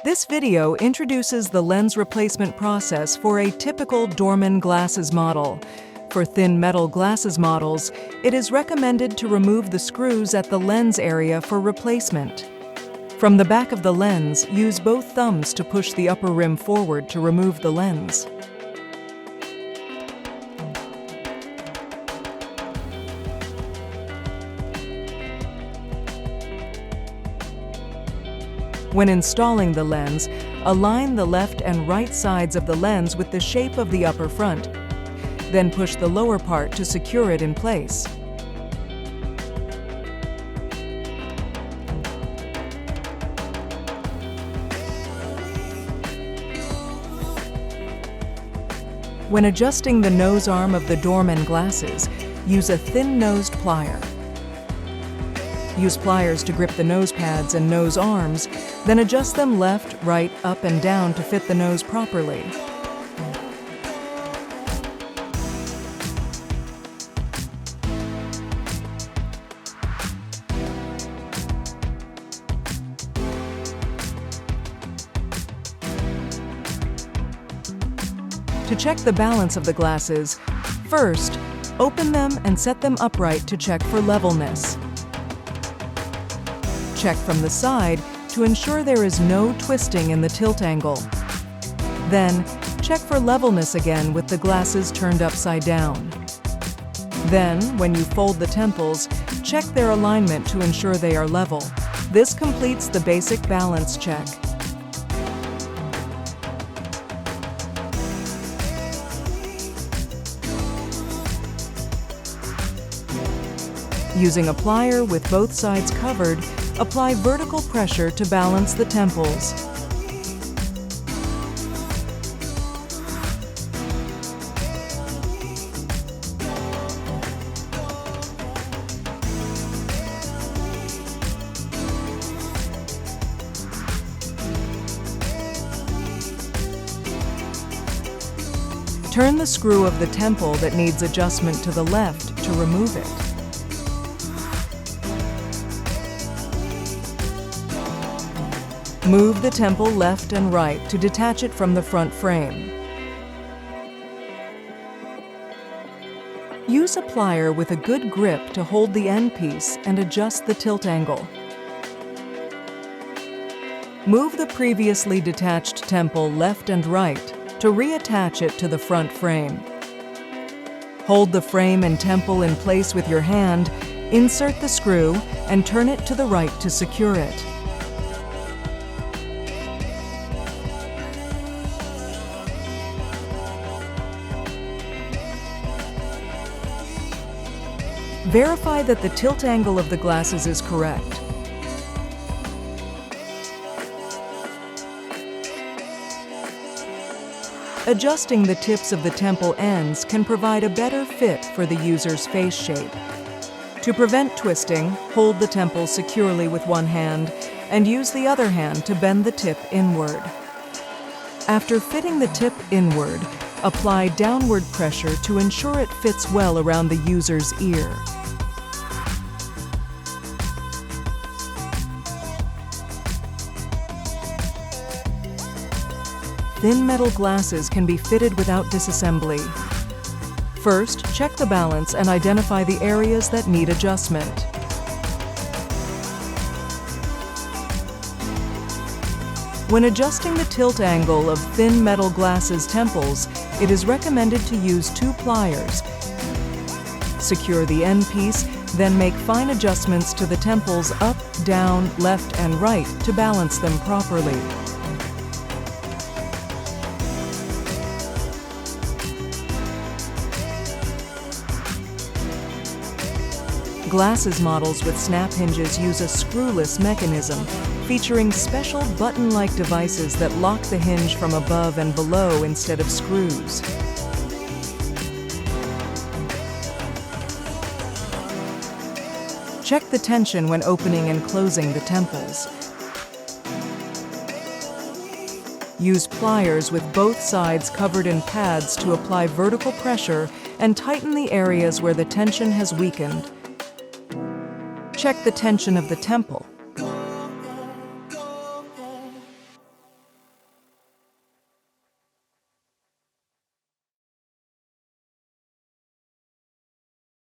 This video introduces the lens replacement process for a typical Dormann glasses model. For thin metal glasses models, it is recommended to remove the screws at the lens area for replacement. From the back of the lens, use both thumbs to push the upper rim forward to remove the lens. When installing the lens, align the left and right sides of the lens with the shape of the upper front. Then push the lower part to secure it in place. When adjusting the nose arm of the Dormann glasses, use a thin-nosed plier. Use pliers to grip the nose pads and nose arms, then adjust them left, right, up, and down to fit the nose properly. To check the balance of the glasses, first, open them and set them upright to check for levelness. Check from the side to ensure there is no twisting in the tilt angle. Then, check for levelness again with the glasses turned upside down. Then, when you fold the temples, check their alignment to ensure they are level. This completes the basic balance check. Using a plier with both sides covered, apply vertical pressure to balance the temples. Turn the screw of the temple that needs adjustment to the left to remove it. Move the temple left and right to detach it from the front frame. Use a plier with a good grip to hold the end piece and adjust the tilt angle. Move the previously detached temple left and right to reattach it to the front frame. Hold the frame and temple in place with your hand, insert the screw, and turn it to the right to secure it. Verify that the tilt angle of the glasses is correct. Adjusting the tips of the temple ends can provide a better fit for the user's face shape. To prevent twisting, hold the temple securely with one hand and use the other hand to bend the tip inward. After fitting the tip inward, apply downward pressure to ensure it fits well around the user's ear. Thin metal glasses can be fitted without disassembly. First, check the balance and identify the areas that need adjustment. When adjusting the tilt angle of thin metal glasses temples, it is recommended to use two pliers. Secure the end piece, then make fine adjustments to the temples up, down, left, and right to balance them properly. Glasses models with snap hinges use a screwless mechanism, featuring special button-like devices that lock the hinge from above and below instead of screws. Check the tension when opening and closing the temples. Use pliers with both sides covered in pads to apply vertical pressure and tighten the areas where the tension has weakened. Check the tension of the temple.